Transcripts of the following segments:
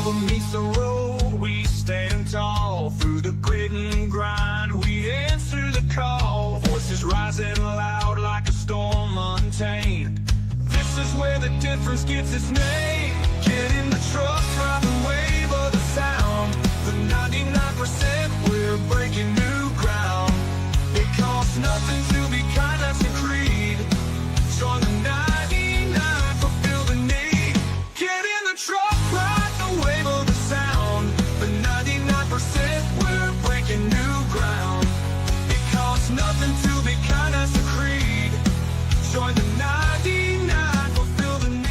rubber meets the road, we stand tall. Through the grit and grind, we answer the call. Voices rising loud like a storm untamed. This is where the difference gets its name. Get in the truck, ride the wave of the sound. The 99%, we're breaking new ground. It costs nothing to be kind, that's the creed. Join the 99, fulfill the need. Get in the truck, ride the wave of the sound. The 99%, we're breaking new ground. It costs nothing to be kind, that's the creed. Join the 99, fulfill the need.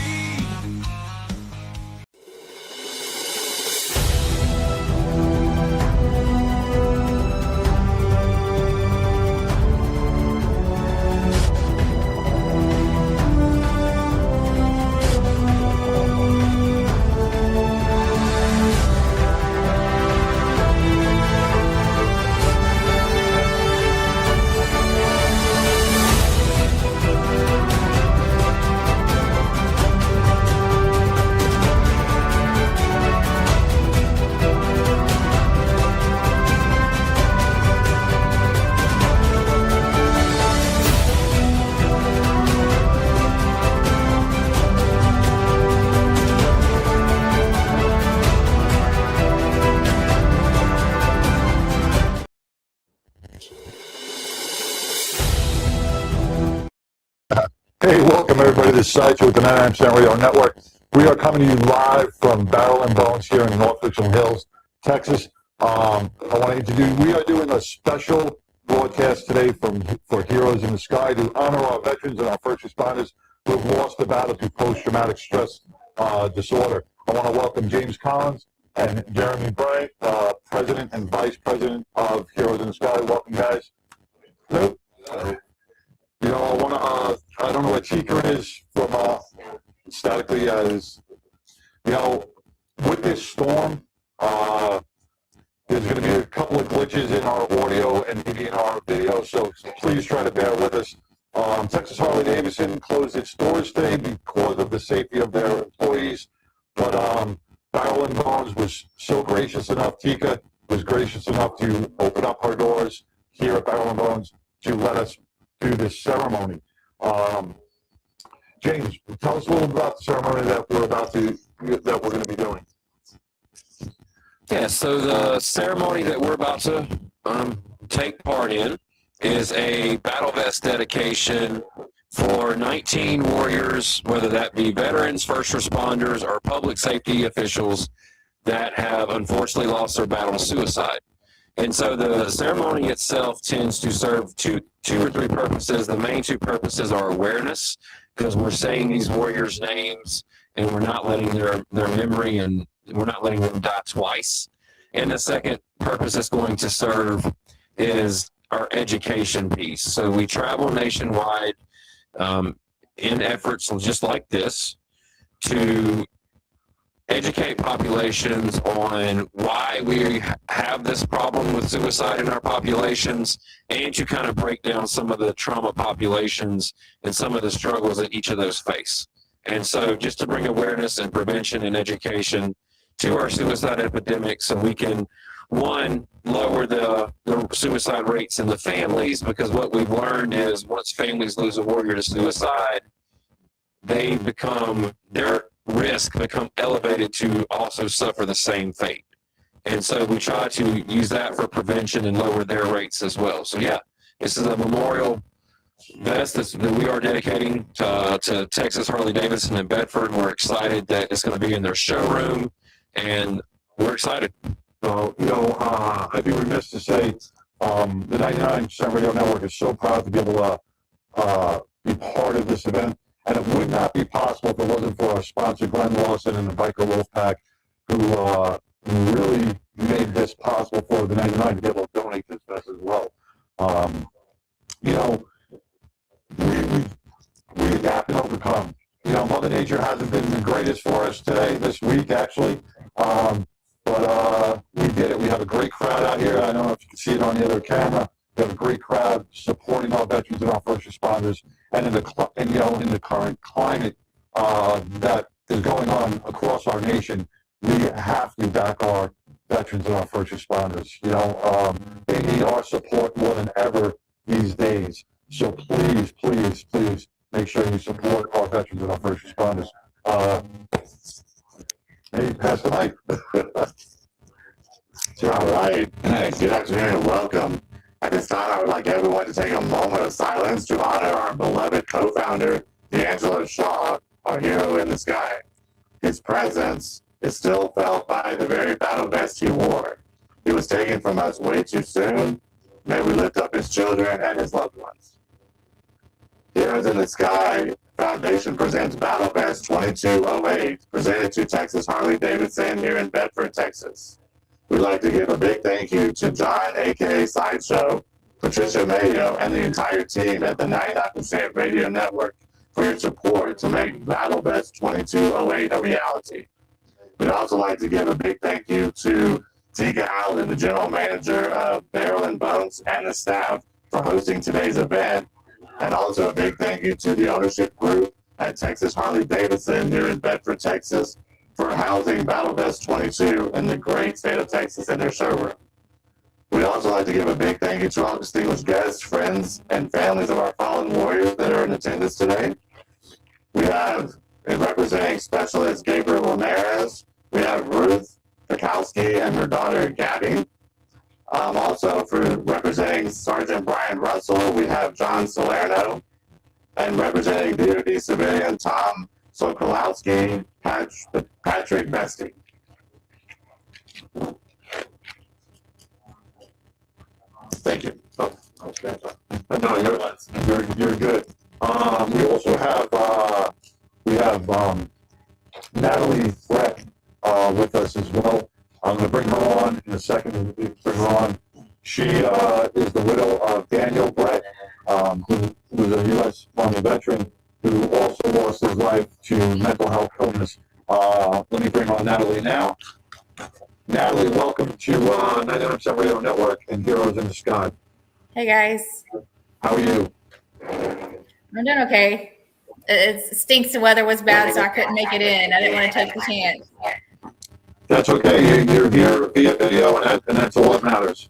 Hey, welcome everybody to Sideshow with the 99% Radio Network. We are coming to you live from Barrel and Bones here in North Richland Hills, Texas. I want to introduce, we are doing a special broadcast today for Heroes in the Sky to honor our veterans and our first responders who have lost the battle to post-traumatic stress disorder. I want to welcome James Collins and Jeremy Bryant, President and Vice President of Heroes in the Sky. Welcome, guys. Hello. You know, I don't know what Tika is from statically as, you know, with this storm, there's going to be a couple of glitches in our audio and maybe in our video, so please try to bear with us. Texas Harley-Davidson closed its doors today because of the safety of their employees, but Barrel and Bones was so gracious enough, Tika was gracious enough to open up her doors here at Barrel and Bones to let us do this ceremony. James, tell us a little about the ceremony that we're going to be doing. Yeah, so the ceremony that we're about to take part in is a battle vest dedication for 19 warriors, whether that be veterans, first responders, or public safety officials that have unfortunately lost their battle to suicide. And so the ceremony itself tends to serve two or three purposes. The main two purposes are awareness, because we're saying these warriors' names and we're not letting their memory and we're not letting them die twice. And the second purpose it's going to serve is our education piece. So we travel nationwide in efforts just like this to educate populations on why we have this problem with suicide in our populations, and to kind of break down some of the trauma populations and some of the struggles that each of those face. And so just to bring awareness and prevention and education to our suicide epidemic so we can, one, lower the suicide rates in the families, because what we've learned is once families lose a warrior to suicide, they become, their risk become elevated to also suffer the same fate. And so we try to use that for prevention and lower their rates as well. So yeah, this is a memorial vest that we are dedicating to Texas Harley-Davidson in Bedford. We're excited that it's going to be in their showroom, and we're excited. You know, I'd be remiss to say the 99% Radio Network is so proud to be able to be part of this event. And it would not be possible if it wasn't for our sponsor, Glenn Lawson and the Biker Wolfpack, who really made this possible for the 99 to be able to donate this vest as well. You know, we adapt and overcome. You know, Mother Nature hasn't been the greatest for us this week, actually. But we did it. We have a great crowd out here. I don't know if you can see it on the other camera. We have a great crowd supporting our veterans and our first responders. And in the current climate that is going on across our nation, we have to back our veterans and our first responders. They need our support more than ever these days. So please, please, please make sure you support our veterans and our first responders. Hey, pass the mic. All right. Good afternoon and welcome. At this time, I would like everyone to take a moment of silence to honor our beloved co-founder, D'Angelo Shaw, our hero in the sky. His presence is still felt by the very battle vest he wore. He was taken from us way too soon. May we lift up his children and his loved ones. Heroes in the Sky Foundation presents Battle Vest 2208, presented to Texas Harley-Davidson here in Bedford, Texas. We'd like to give a big thank you to John, aka Sideshow, Patricia Mayo, and the entire team at the 99% Radio Network for your support to make Battle Vest 2208 a reality. We'd also like to give a big thank you to Tika Allen, the general manager of Barrel and Bones, and the staff for hosting today's event. And also a big thank you to the ownership group at Texas Harley-Davidson here in Bedford, Texas, for housing Battle Vest 22 in the great state of Texas in their showroom. We'd also like to give a big thank you to all distinguished guests, friends, and families of our fallen warriors that are in attendance today. We have, representing Specialist Gabriel Ramirez, we have Ruth Pikowski and her daughter Gabby. Also, for representing Sergeant Brian Russell, we have John Salerno. And representing DoD civilian Tom Sokolowski, Patrick Bestie. Thank you. Oh, okay. No, you're good. We also have Natalie Brett with us as well. I'm going to bring her on in a second. Bring her on. She is the widow of Daniel Brett, who was a U.S. Army veteran who also lost his life to mental health illness. Let me bring on Natalie now. Natalie, welcome to 99% Radio Network and Heroes in the Sky. Hey guys. How are you? I'm doing okay. It stinks the weather was bad, so I couldn't make it in. I didn't want to take the chance. That's okay. You're here via video, and that's all that matters.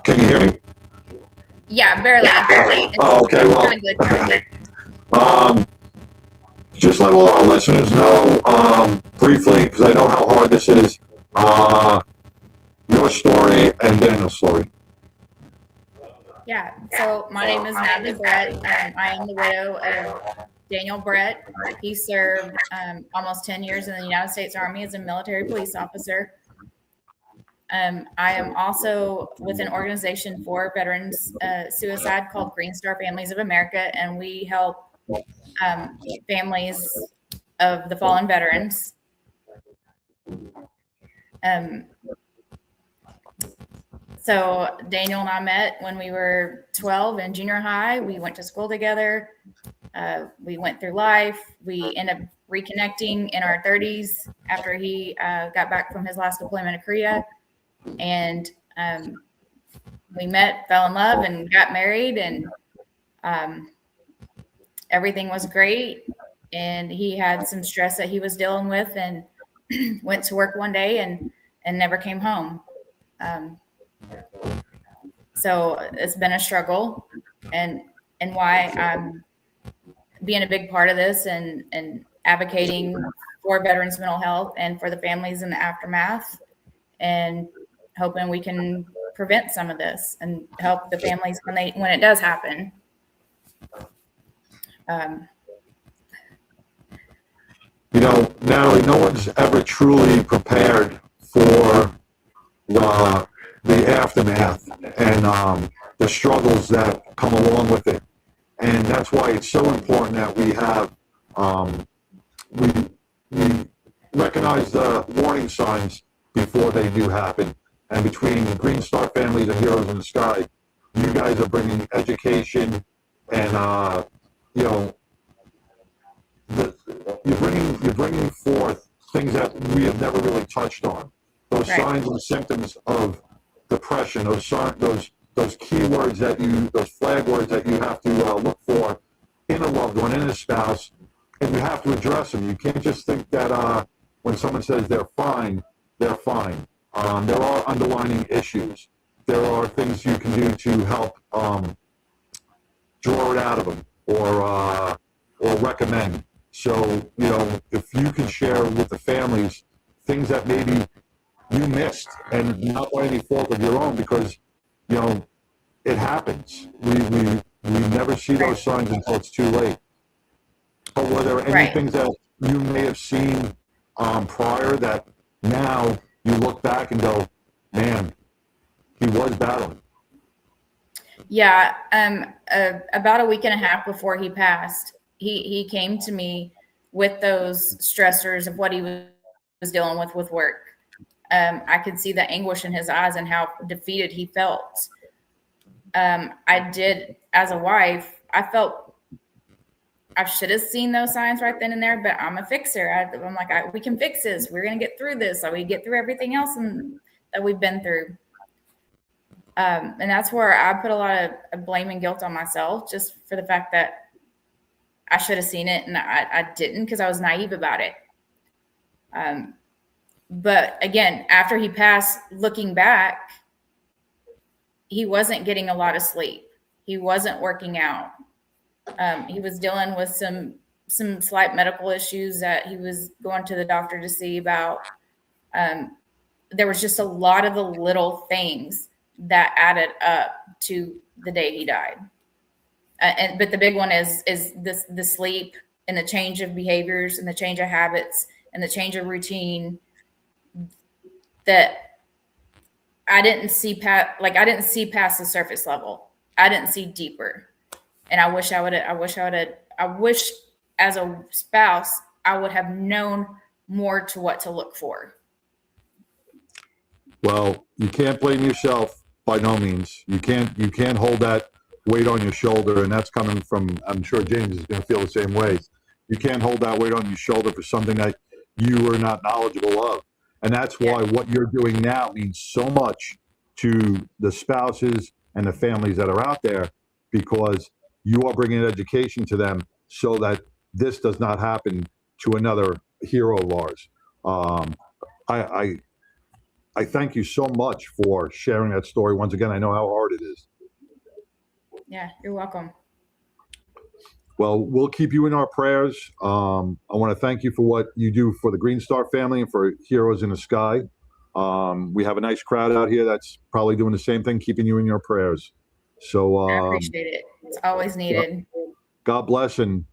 Can you hear me? Yeah, barely. Oh, okay. Well, just let all our listeners know briefly, because I know how hard this is, your story and Daniel's story. Yeah, so my name is Natalie Brett. I am the widow of Daniel Brett. He served almost 10 years in the United States Army as a military police officer. I am also with an organization for veterans suicide called Green Star Families of America, and we help families of the fallen veterans. So Daniel and I met when we were 12 in junior high. We went to school together. We went through life. We ended up reconnecting in our 30s after he got back from his last deployment to Korea. And we met, fell in love, and got married, and everything was great. And he had some stress that he was dealing with, and went to work one day and never came home. So it's been a struggle, and why I'm being a big part of this and advocating for veterans' mental health and for the families in the aftermath, and hoping we can prevent some of this and help the families when it does happen. Natalie, no one's ever truly prepared for the aftermath and the struggles that come along with it. And that's why it's so important that we have, we recognize the warning signs before they do happen. And between the Green Star Families and Heroes in the Sky, you guys are bringing education and, you're bringing forth things that we have never really touched on. Those Right. signs and symptoms of depression, those keywords those flag words that you have to look for in a loved one, in a spouse, and you have to address them. You can't just think that when someone says they're fine, they're fine. There are underlying issues. There are things you can do to help draw it out of them or recommend. So, if you can share with the families things that maybe you missed and not by any fault of your own, because, it happens. We never see those signs until it's too late. But were there any things that you may have seen prior that now you look back and go, man, he was battling? Yeah. About a week and a half before he passed, he came to me with those stressors of what he was dealing with work. I could see the anguish in his eyes and how defeated he felt. I did, as a wife, I felt I should have seen those signs right then and there, but I'm a fixer. I'm like, we can fix this. We're going to get through this. So we get through everything else that we've been through. And that's where I put a lot of blame and guilt on myself, just for the fact that I should have seen it and I didn't, because I was naive about it. But again, after he passed, looking back, he wasn't getting a lot of sleep. He wasn't working out. He was dealing with some slight medical issues that he was going to the doctor to see about. There was just a lot of the little things that added up to the day he died. But the big one is the sleep and the change of behaviors and the change of habits and the change of routine that I didn't see past the surface level. I didn't see deeper. And I wish as a spouse, I would have known more to what to look for. Well, you can't blame yourself by no means. You can't hold that weight on your shoulder, and that's coming from, I'm sure James is going to feel the same way. You can't hold that weight on your shoulder for something that you were not knowledgeable of. And that's why what you're doing now means so much to the spouses and the families that are out there, because you are bringing education to them so that this does not happen to another hero of ours. I thank you so much for sharing that story. Once again, I know how hard it is. Yeah, you're welcome. Well, we'll keep you in our prayers. I want to thank you for what you do for the Green Star family and for Heroes in the Sky. We have a nice crowd out here that's probably doing the same thing, keeping you in your prayers. So I appreciate it. It's always needed. God bless, and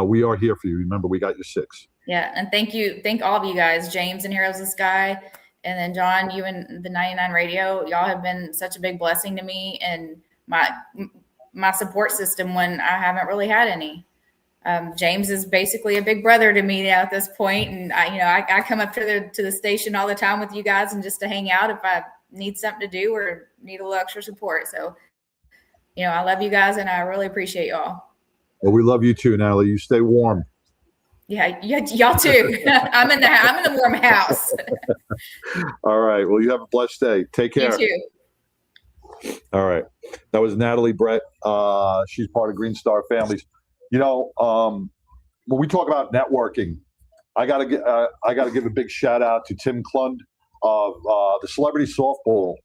we are here for you. Remember, we got your six. Yeah, and thank all of you guys, James and Heroes of the Sky, and then John, you and the 99 Radio. Y'all have been such a big blessing to me and my support system when I haven't really had any. James is basically a big brother to me now at this point, and I come up to the station all the time with you guys and just to hang out if I need something to do or need a little extra support. So, I love you guys and I really appreciate y'all. Well, we love you too, Natalie. You stay warm. Yeah, y'all too. I'm in the warm house. All right. Well, you have a blessed day. Take care. You too. All right. That was Natalie Brett. She's part of Green Star Families. When we talk about networking, I gotta give a big shout out to Tim Klund of the Celebrity Softball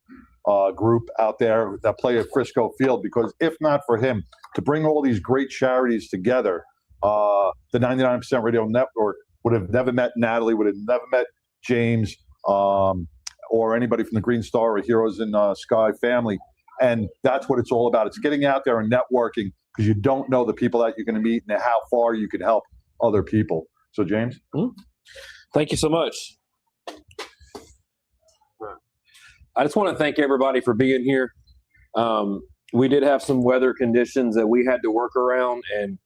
group out there that play at Frisco Field, because if not for him, to bring all these great charities together, the 99% Radio Network would have never met Natalie, would have never met James, or anybody from the Green Star or Heroes in Sky family. And that's what it's all about. It's getting out there and networking, because you don't know the people that you're going to meet and how far you can help other people. So, James? Thank you so much. I just want to thank everybody for being here. We did have some weather conditions that we had to work around, and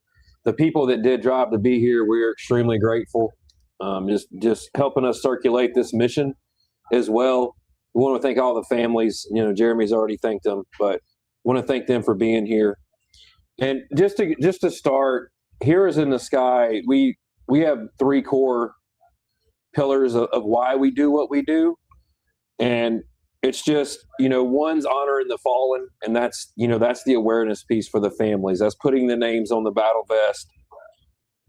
the people that did drive to be here, we're extremely grateful. Just helping us circulate this mission as well. We want to thank all the families. Jeremy's already thanked them, but want to thank them for being here. And just to start, Heroes in the Sky, we have three core pillars of why we do what we do. And it's just, one's honoring the fallen, and that's the awareness piece for the families. That's putting the names on the battle vest.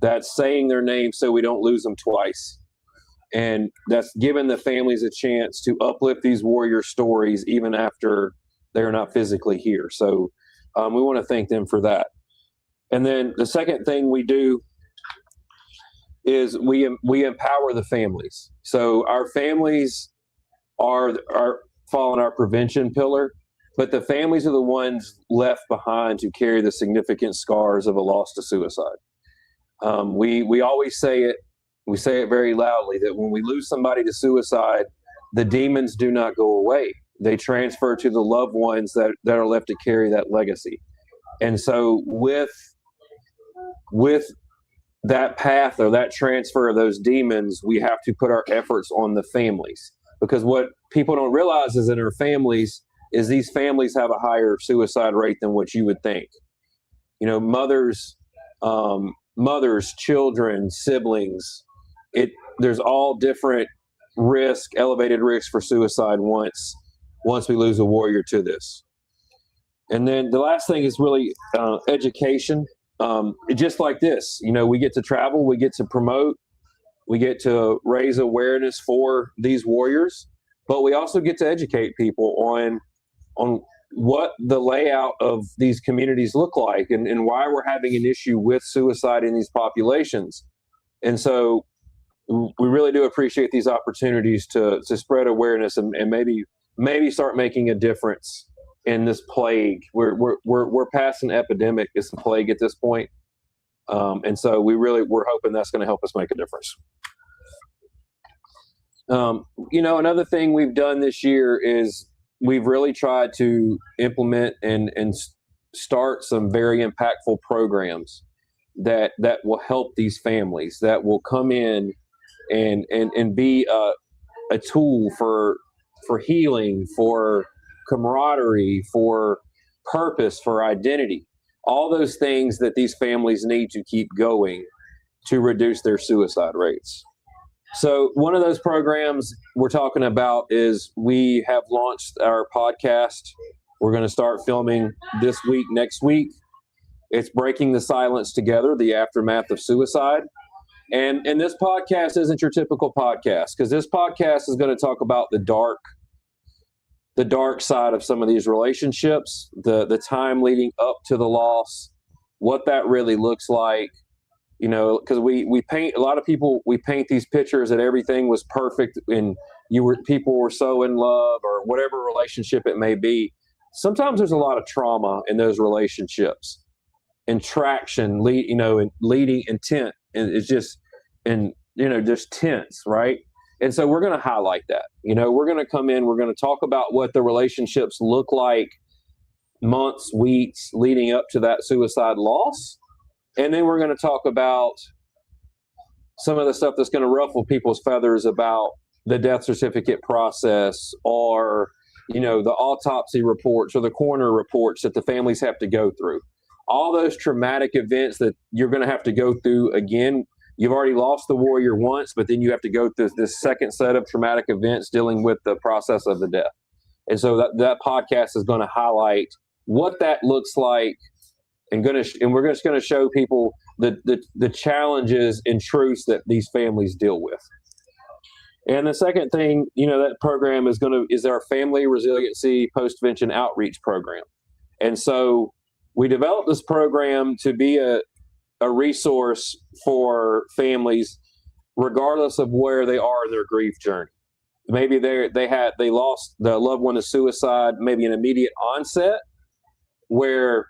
That's saying their name so we don't lose them twice. And that's giving the families a chance to uplift these warrior stories even after they're not physically here. So we want to thank them for that. And then the second thing we do is we empower the families. So our families are fall in our prevention pillar, but the families are the ones left behind to carry the significant scars of a loss to suicide. We always say it. We say it very loudly that when we lose somebody to suicide, the demons do not go away. They transfer to the loved ones that are left to carry that legacy. And so with that path or that transfer of those demons, we have to put our efforts on the families, because what people don't realize is in our families is these families have a higher suicide rate than what you would think. You know, mothers, children, siblings, there's all different elevated risk for suicide once we lose a warrior to this. And then the last thing is really education. Just like this, you know, we get to travel, we get to promote, we get to raise awareness for these warriors, but we also get to educate people on what the layout of these communities look like and why we're having an issue with suicide in these populations. And so we really do appreciate these opportunities to spread awareness and maybe start making a difference in this plague. We're past an epidemic. It's a plague at this point. And so we're hoping that's going to help us make a difference. You know, another thing we've done this year is we've really tried to implement and start some very impactful programs that will help these families, that will come in and be a tool for healing, for camaraderie, for purpose, for identity, all those things that these families need to keep going to reduce their suicide rates. So one of those programs we're talking about is we have launched our podcast. We're going to start filming this week, next week. It's Breaking the Silence Together, the Aftermath of Suicide. And this podcast isn't your typical podcast, because this podcast is going to talk about the dark side of some of these relationships, the time leading up to the loss, what that really looks like. You know, because we paint, a lot of people, we paint these pictures that everything was perfect and people were so in love, or whatever relationship it may be. Sometimes there's a lot of trauma in those relationships, and traction, and leading intent, and it's just, just tense, right? And so we're going to highlight that. You know, we're going to come in, we're going to talk about what the relationships look like months, weeks leading up to that suicide loss. And then we're going to talk about some of the stuff that's going to ruffle people's feathers about the death certificate process, or, the autopsy reports or the coroner reports that the families have to go through. All those traumatic events that you're going to have to go through again. You've already lost the warrior once, but then you have to go through this second set of traumatic events dealing with the process of the death. And so that podcast is going to highlight what that looks like. And we're just going to show people the challenges and truths that these families deal with. And the second thing, that program is our Family Resiliency Postvention Outreach Program. And so we developed this program to be a resource for families, regardless of where they are in their grief journey. Maybe they lost the loved one to suicide, maybe an immediate onset, where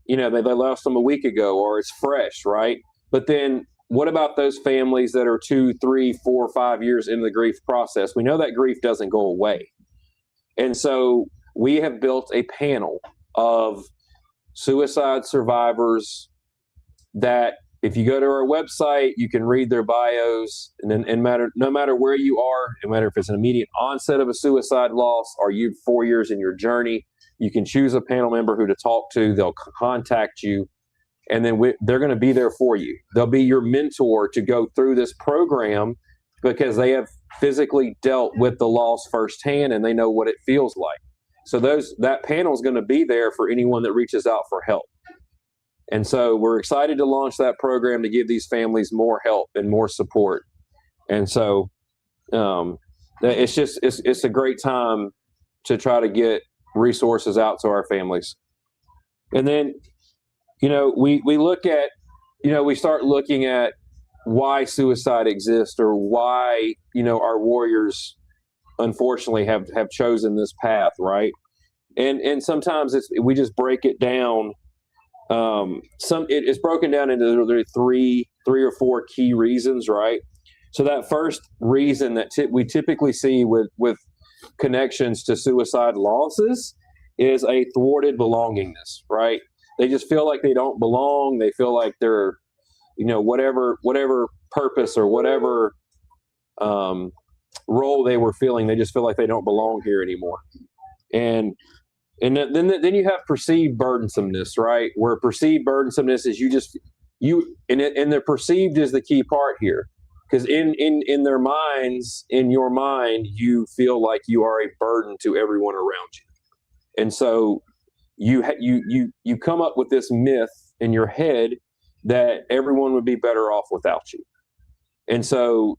they lost them a week ago, or it's fresh, right? But then what about those families that are 2, 3, 4, 5 years into the grief process? We know that grief doesn't go away. And so we have built a panel of suicide survivors that, if you go to our website, you can read their bios, and no matter where you are, no matter if it's an immediate onset of a suicide loss or you 4 years in your journey, you can choose a panel member who to talk to. They'll contact you, and then they're going to be there for you. They'll be your mentor to go through this program, because they have physically dealt with the loss firsthand and they know what it feels like. So that panel is going to be there for anyone that reaches out for help. And so we're excited to launch that program to give these families more help and more support. And so it's a great time to try to get resources out to our families. And then, we look at, we start looking at why suicide exists, or why, our warriors unfortunately have chosen this path, right? And sometimes we just break it down. It's broken down into three or four key reasons, right? So that first reason that we typically see with connections to suicide losses is a thwarted belongingness, right? They just feel like they don't belong. They feel like they're, whatever purpose or whatever role they were feeling, they just feel like they don't belong here anymore. And then you have perceived burdensomeness, right? Where perceived burdensomeness is and the perceived is the key part here. Because in their minds, in your mind, you feel like you are a burden to everyone around you. And so you come up with this myth in your head that everyone would be better off without you. And so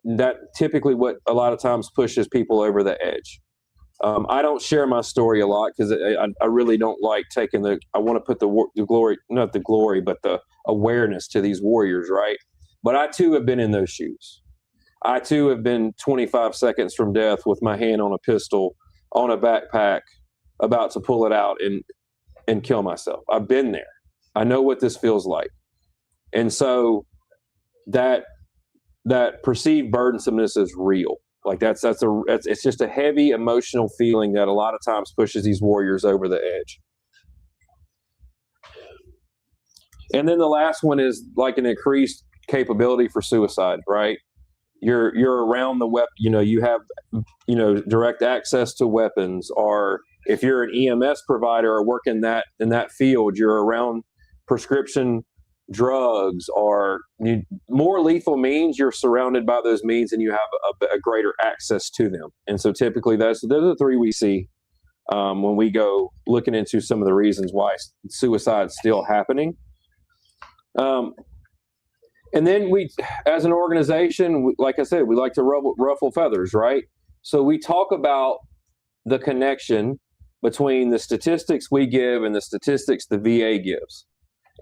that typically what a lot of times pushes people over the edge. I don't share my story a lot because I really don't like taking I want to put the glory, not the glory, but the awareness to these warriors, right? But I too have been in those shoes. I too have been 25 seconds from death with my hand on a pistol, on a backpack, about to pull it out and kill myself. I've been there. I know what this feels like. And so that perceived burdensomeness is real. Like it's just a heavy emotional feeling that a lot of times pushes these warriors over the edge. And then the last one is like an increased capability for suicide, right? You're around the weapon, you have, direct access to weapons, or if you're an EMS provider or work in that field, you're around prescription drugs or more lethal means, you're surrounded by those means and you have a greater access to them. And so typically those are the three we see when we go looking into some of the reasons why suicide's still happening. And then we, as an organization, like I said, we like to ruffle feathers, right? So we talk about the connection between the statistics we give and the statistics the VA gives.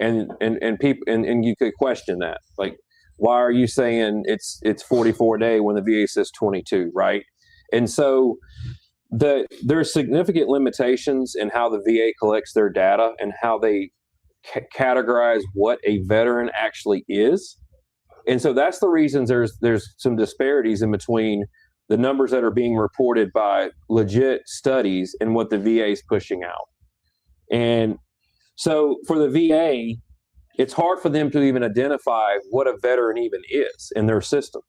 And people, and you could question that, like, why are you saying it's 44 a day when the VA says 22, right? And so there's significant limitations in how the VA collects their data and how they categorize what a veteran actually is. And so that's the reasons there's some disparities in between the numbers that are being reported by legit studies and what the VA is pushing out. And so for the VA, it's hard for them to even identify what a veteran even is in their system.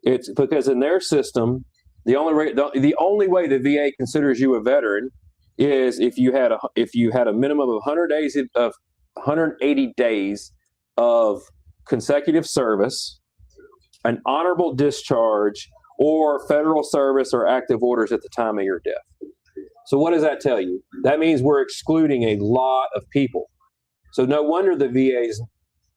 It's because in their system, the only way the VA considers you a veteran is if you had a minimum of 180 days of consecutive service, an honorable discharge, or federal service or active orders at the time of your death. So what does that tell you? That means we're excluding a lot of people. So no wonder the VA's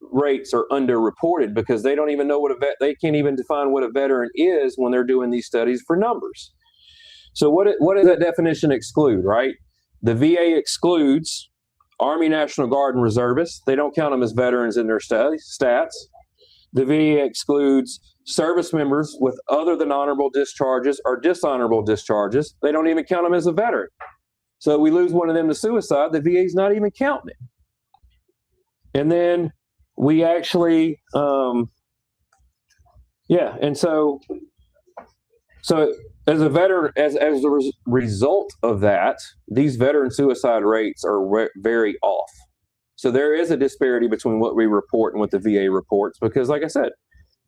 rates are underreported, because they don't even know they can't even define what a veteran is when they're doing these studies for numbers. So what does that definition exclude, right? The VA excludes Army, National Guard, and reservists. They don't count them as veterans in their stats. The VA excludes service members with other than honorable discharges or dishonorable discharges. They don't even count them as a veteran. So we lose one of them to suicide, the VA's not even counting it. And then we actually, and so as a veteran, as a result of that, these veteran suicide rates are very off. So there is a disparity between what we report and what the VA reports, because like I said,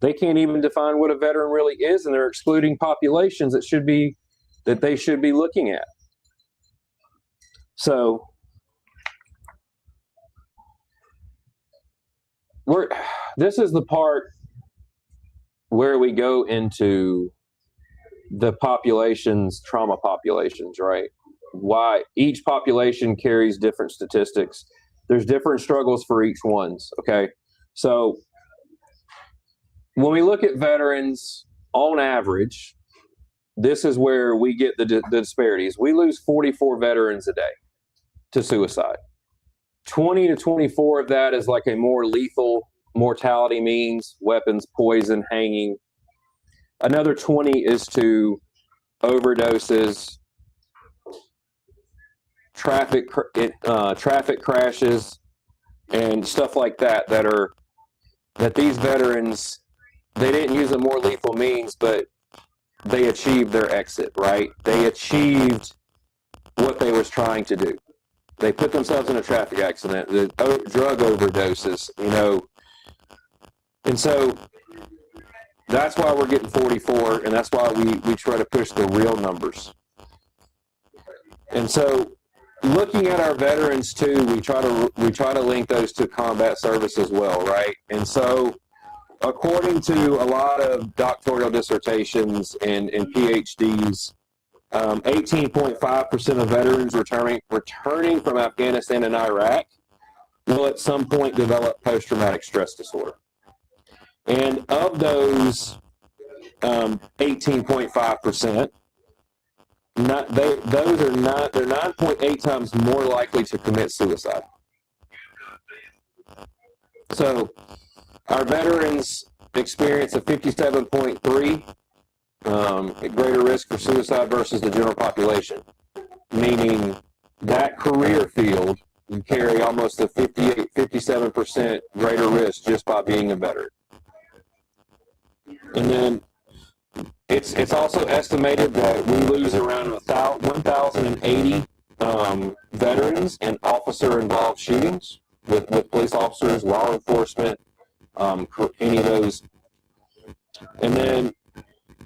they can't even define what a veteran really is, and they're excluding populations that they should be looking at. So this is the part where we go into the populations, trauma populations, right? Why each population carries different statistics. there's different struggles for each ones. Okay. So when we look at veterans on average, this is where we get the disparities. We lose 44 veterans a day to suicide. 20 to 24 of that is like a more lethal mortality means, weapons, poison, hanging. Another 20 is to overdoses, traffic crashes, and stuff like that. That these veterans, they didn't use a more lethal means, but they achieved their exit, right? They achieved what they was trying to do. They put themselves in a traffic accident, the drug overdoses, and so that's why we're getting 44, and that's why we try to push the real numbers. And so looking at our veterans too, we try to link those to combat service as well, right? And so according to a lot of doctoral dissertations and PhDs, 18.5% of veterans returning from Afghanistan and Iraq will at some point develop post-traumatic stress disorder. And of those 18.5%, they're 9.8 times more likely to commit suicide. So our veterans experience a 57.3 greater risk for suicide versus the general population, meaning that career field, you carry almost a 57% greater risk just by being a veteran. And then it's also estimated that we lose around 1,080 veterans in officer-involved shootings with police officers, law enforcement, any of those. And then,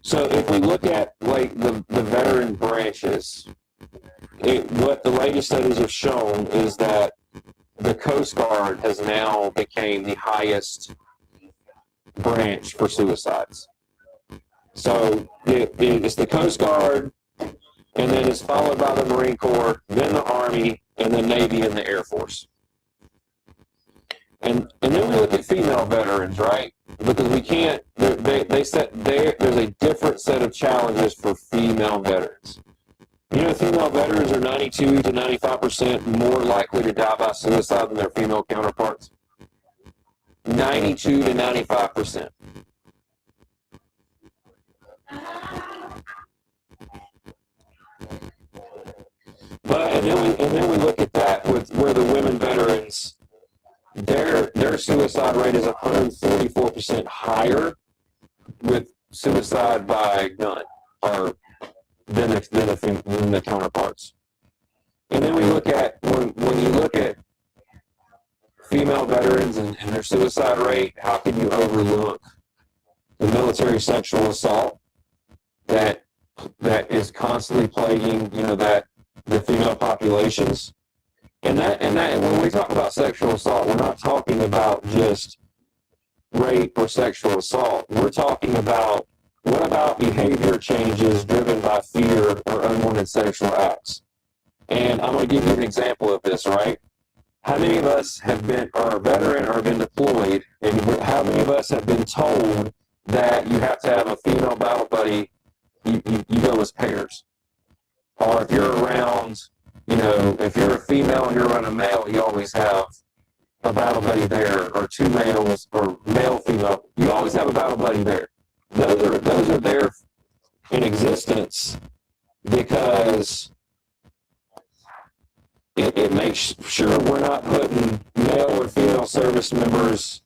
so if we look at like the veteran branches, what the latest studies have shown is that the Coast Guard has now became the highest branch for suicides. So it's the Coast Guard, and then it's followed by the Marine Corps, then the Army, and the Navy and the Air Force. And then we look at female veterans, right? Because we can't, there's a different set of challenges for female veterans. Female veterans are 92 to 95% more likely to die by suicide than their female counterparts. 92 to 95%. But and then we look at that with where the women veterans, their suicide rate is 144% higher with suicide by gun or than the counterparts. And then we look at when you look at female veterans and their suicide rate, how can you overlook the military sexual assault that is constantly plaguing the female populations? And when we talk about sexual assault, we're not talking about just rape or sexual assault. We're talking about, what about behavior changes driven by fear or unwanted sexual acts? And I'm going to give you an example of this, right? How many of us are a veteran or have been deployed, and how many of us have been told that you have to have a female battle buddy, you go as pairs? Or if you're around, if you're a female and you're around a male, you always have a battle buddy there, or two males, or male, female, you always have a battle buddy there. Those are there in existence because it makes sure we're not putting male or female service members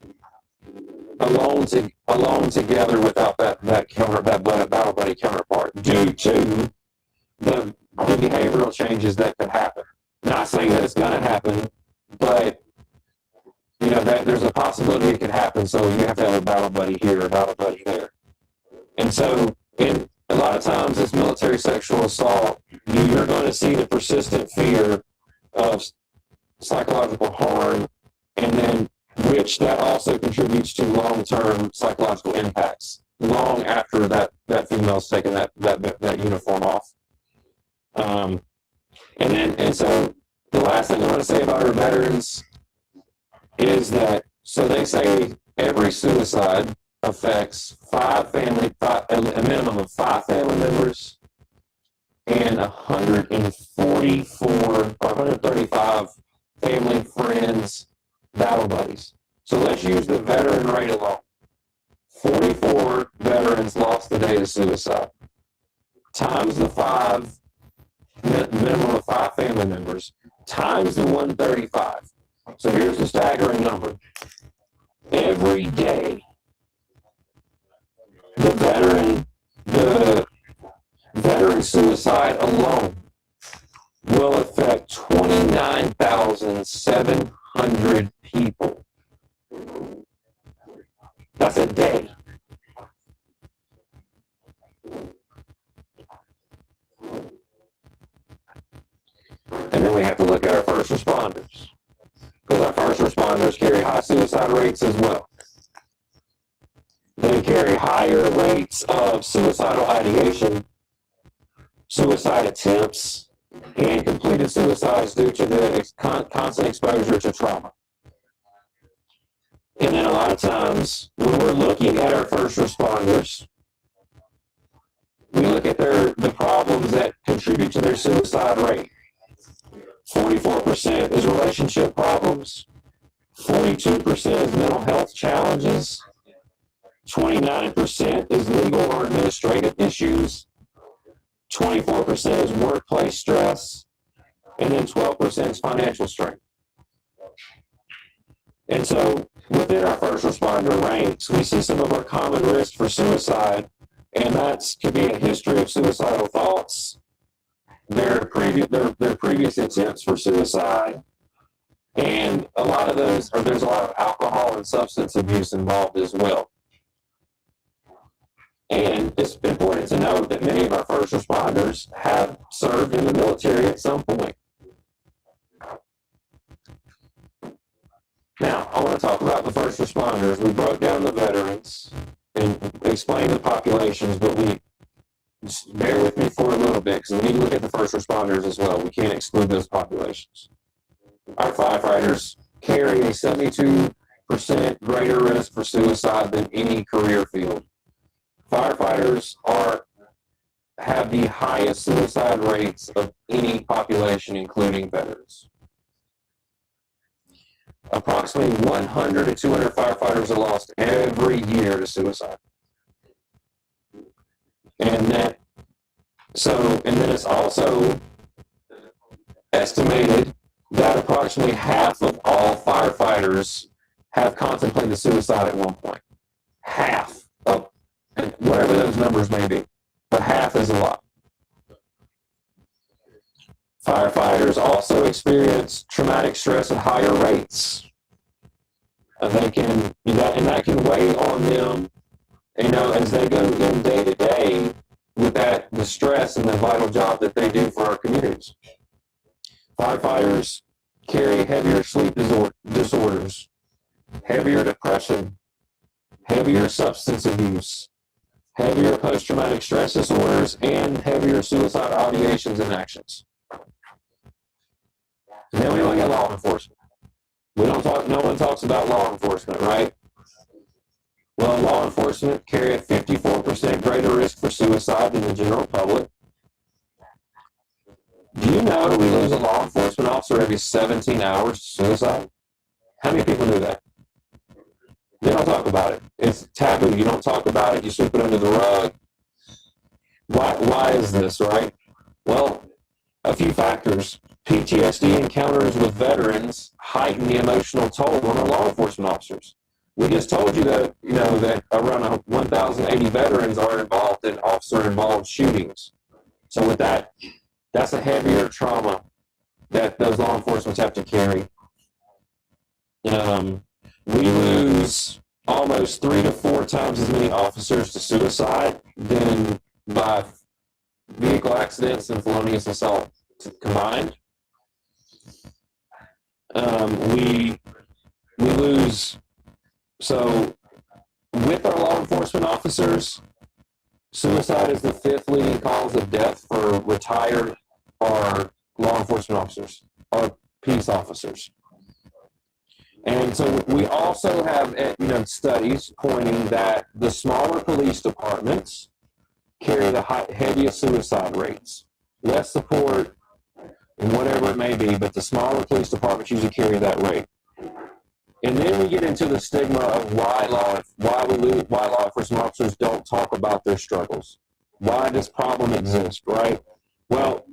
alone together without that battle buddy counterpart due to the behavioral changes that could happen. Not saying that it's going to happen, but that there's a possibility it could happen. So you have to have a battle buddy here, a battle buddy there. And so, a lot of times, this military sexual assault, you're going to see the persistent fear of psychological harm, and then which that also contributes to long-term psychological impacts long after that female's taken that uniform off. And so the last thing I want to say about our veterans is that, so they say every suicide affects a minimum of 5 family members and 144 or 135 family, friends, battle buddies. So let's use the veteran rate alone. 44 veterans lost the day to suicide. Times the minimum of 5 family members, times the 135. So here's the staggering number. Every day, the veteran suicide alone will affect 29,700 people. That's a day. And then we have to look at our first responders, because our first responders carry high suicide rates as well. They carry higher rates of suicidal ideation, suicide attempts, and completed suicides due to the constant exposure to trauma. And then a lot of times, when we're looking at our first responders, we look at the problems that contribute to their suicide rate. 44% is relationship problems. 42% is mental health challenges. 29% is legal or administrative issues. 24% is workplace stress. And then 12% is financial strain. And so within our first responder ranks, we see some of our common risks for suicide, and that could be a history of suicidal thoughts, their previous attempts for suicide, and a lot of those, or there's a lot of alcohol and substance abuse involved as well. And it's important to note that many of our first responders have served in the military at some point. Now, I want to talk about the first responders. We broke down the veterans and explained the populations, but just bear with me for a little bit, because we need to look at the first responders as well. We can't exclude those populations. Our firefighters carry a 72% greater risk for suicide than any career field. Firefighters have the highest suicide rates of any population, including veterans. Approximately 100 to 200 firefighters are lost every year to suicide. And then it's also estimated that approximately half of all firefighters have contemplated suicide at one point. Half of, whatever those numbers may be, but half is a lot. Firefighters also experience traumatic stress at higher rates. That can weigh on them, as they go in day to day with the stress and the vital job that they do for our communities. Firefighters carry heavier sleep disorders, heavier depression, heavier substance abuse, heavier post-traumatic stress disorders, and heavier suicidal ideations and actions. And then we look at law enforcement. No one talks about law enforcement, right? Well, law enforcement carry a 54% greater risk for suicide than the general public. Do you know we lose a law enforcement officer every 17 hours to suicide? How many people do that? They don't talk about it. It's taboo. You don't talk about it. You sweep it under the rug. Why is this, right? Well, a few factors. PTSD encounters with veterans heighten the emotional toll on our law enforcement officers. We just told you that, that around 1,080 veterans are involved in officer-involved shootings. So with that's a heavier trauma that those law enforcement have to carry. We lose almost 3 to 4 times as many officers to suicide than by vehicle accidents and felonious assault combined. We lose. So with our law enforcement officers, suicide is the 5th leading cause of death for retired or law enforcement officers or peace officers. And so we also have studies pointing that the smaller police departments carry the heaviest suicide rates, less support and whatever it may be, but the smaller police departments usually carry that rate. And then we get into the stigma of why law enforcement officers don't talk about their struggles. Why this problem exists, right? Well,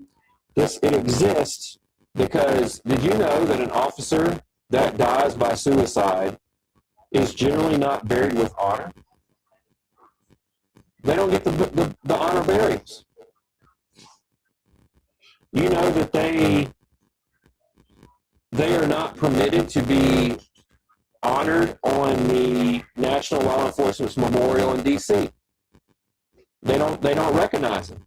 it exists because did you know that an officer that dies by suicide is generally not buried with honor? They don't get the honor burials. You know that they are not permitted to be honored on the National Law Enforcement Memorial in D.C. They don't recognize them.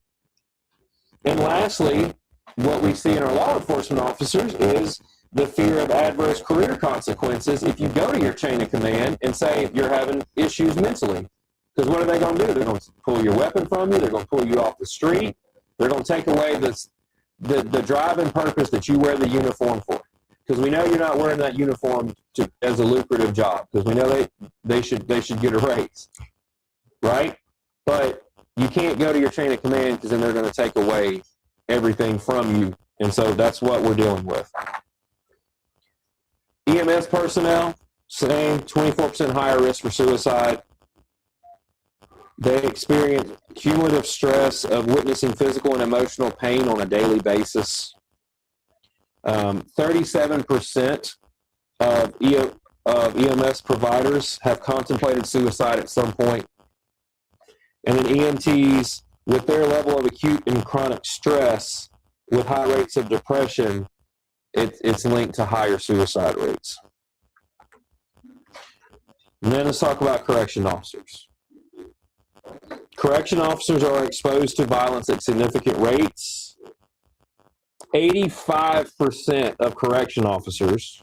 And lastly, what we see in our law enforcement officers is the fear of adverse career consequences if you go to your chain of command and say you're having issues mentally. Because what are they going to do? They're going to pull your weapon from you. They're going to pull you off the street. They're going to take away the driving purpose that you wear the uniform for. Because we know you're not wearing that uniform as a lucrative job. Because we know they should get a raise, right? But you can't go to your chain of command because then they're going to take away everything from you. And so that's what we're dealing with. EMS personnel, same, 24% higher risk for suicide. They experience cumulative stress of witnessing physical and emotional pain on a daily basis. 37% of EMS providers have contemplated suicide at some point. And then EMTs, with their level of acute and chronic stress, with high rates of depression, it's linked to higher suicide rates. And then let's talk about correction officers. Correction officers are exposed to violence at significant rates. 85% of correction officers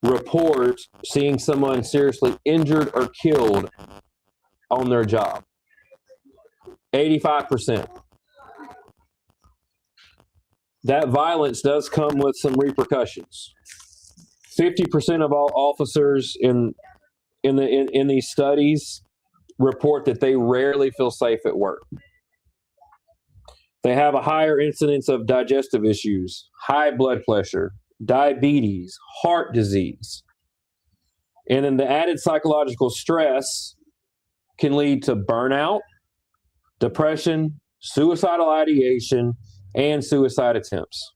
report seeing someone seriously injured or killed on their job. 85%. That violence does come with some repercussions. 50% of all officers in these studies report that they rarely feel safe at work. They have a higher incidence of digestive issues, high blood pressure, diabetes, heart disease. And then the added psychological stress can lead to burnout, depression, suicidal ideation, and suicide attempts.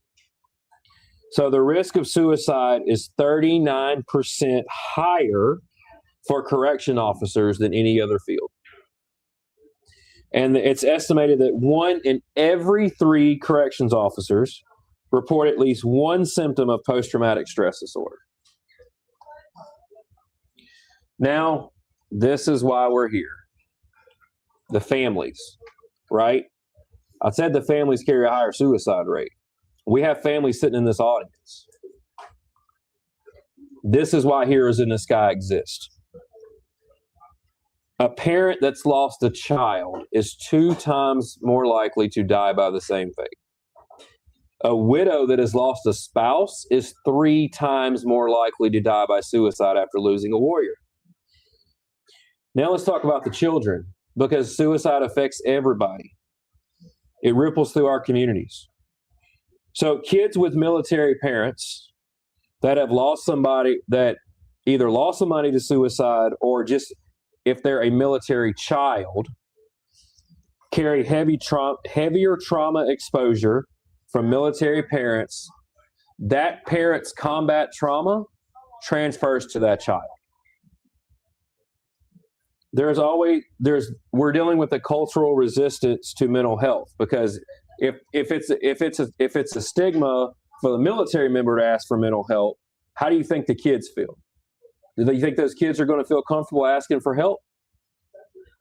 So the risk of suicide is 39% higher for correction officers than any other field. And it's estimated that 1 in every 3 corrections officers report at least one symptom of post-traumatic stress disorder. Now, this is why we're here. The families, right? I said the families carry a higher suicide rate. We have families sitting in this audience. This is why Heroes in the Sky exist. A parent that's lost a child is 2 times more likely to die by the same fate. A widow that has lost a spouse is 3 times more likely to die by suicide after losing a warrior. Now let's talk about the children, because suicide affects everybody. It ripples through our communities. So kids with military parents that have lost somebody, that either lost somebody to suicide or just if they're a military child, carry heavier trauma exposure from military parents. That parent's combat trauma transfers to that child. We're dealing with a cultural resistance to mental health, because if it's a stigma for the military member to ask for mental help, how do you think the kids feel? Do you think those kids are going to feel comfortable asking for help?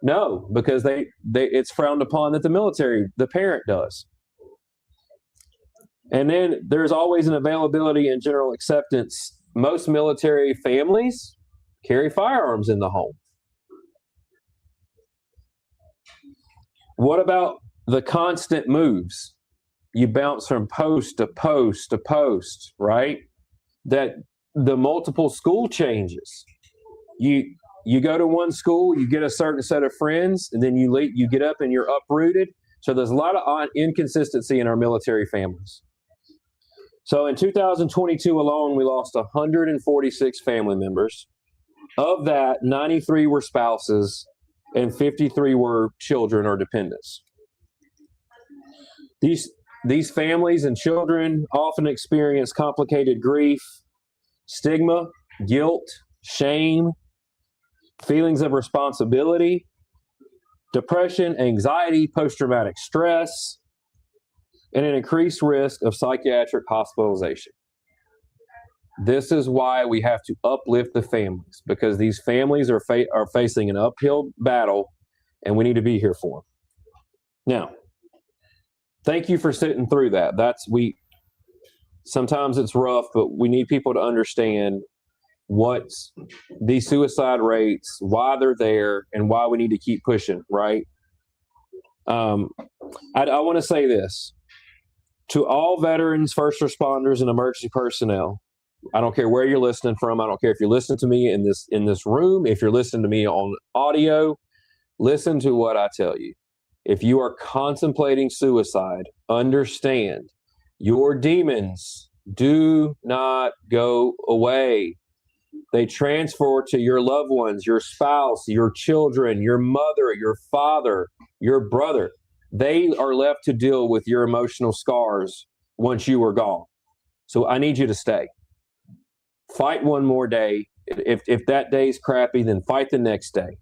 No, because it's frowned upon that the parent does. And then there's always an availability and general acceptance. Most military families carry firearms in the home. What about the constant moves? You bounce from post to post to post, right? That the multiple school changes. You go to one school, you get a certain set of friends, and then you get up and you're uprooted. So there's a lot of inconsistency in our military families. So in 2022 alone, we lost 146 family members. Of that, 93 were spouses and 53 were children or dependents. These families and children often experience complicated grief, stigma, guilt, shame, feelings of responsibility, depression, anxiety, post-traumatic stress, and an increased risk of psychiatric hospitalization. This is why we have to uplift the families, because these families are facing an uphill battle, and we need to be here for them. Now, thank you for sitting through that. Sometimes it's rough, but we need people to understand what's these suicide rates, why they're there, and why we need to keep pushing, right? I want to say this to all veterans, first responders, and emergency personnel. I don't care where you're listening from. I don't care if you're listening to me in this room, if you're listening to me on audio, listen to what I tell you. If you are contemplating suicide, understand your demons do not go away. They transfer to your loved ones, your spouse, your children, your mother, your father, your brother. They are left to deal with your emotional scars once you are gone. So I need you to stay. Fight one more day. If that day's crappy, then fight the next day.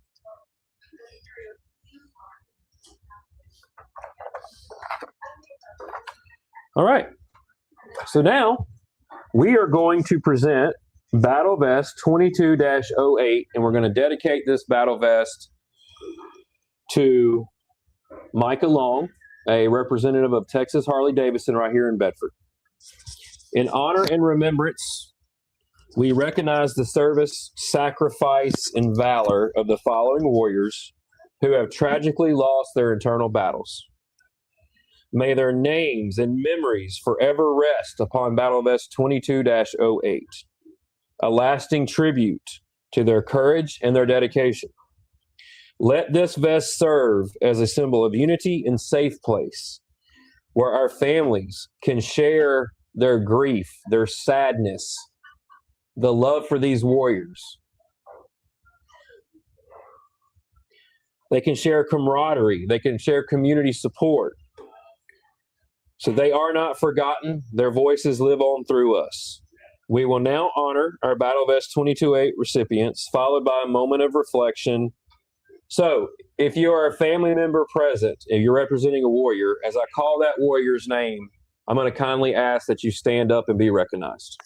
All right. So now we are going to present Battle Vest 22-08, and we're going to dedicate this battle vest to Micah Long, a representative of Texas Harley-Davidson right here in Bedford. In honor and remembrance, we recognize the service, sacrifice, and valor of the following warriors who have tragically lost their internal battles. May their names and memories forever rest upon Battle Vest 22-08, a lasting tribute to their courage and their dedication. Let this vest serve as a symbol of unity and safe place where our families can share their grief, their sadness, the love for these warriors. They can share camaraderie. They can share community support. So they are not forgotten. Their voices live on through us. We will now honor our Battle Vest 22-08 recipients, followed by a moment of reflection. So if you are a family member present, if you're representing a warrior, as I call that warrior's name, I'm going to kindly ask that you stand up and be recognized.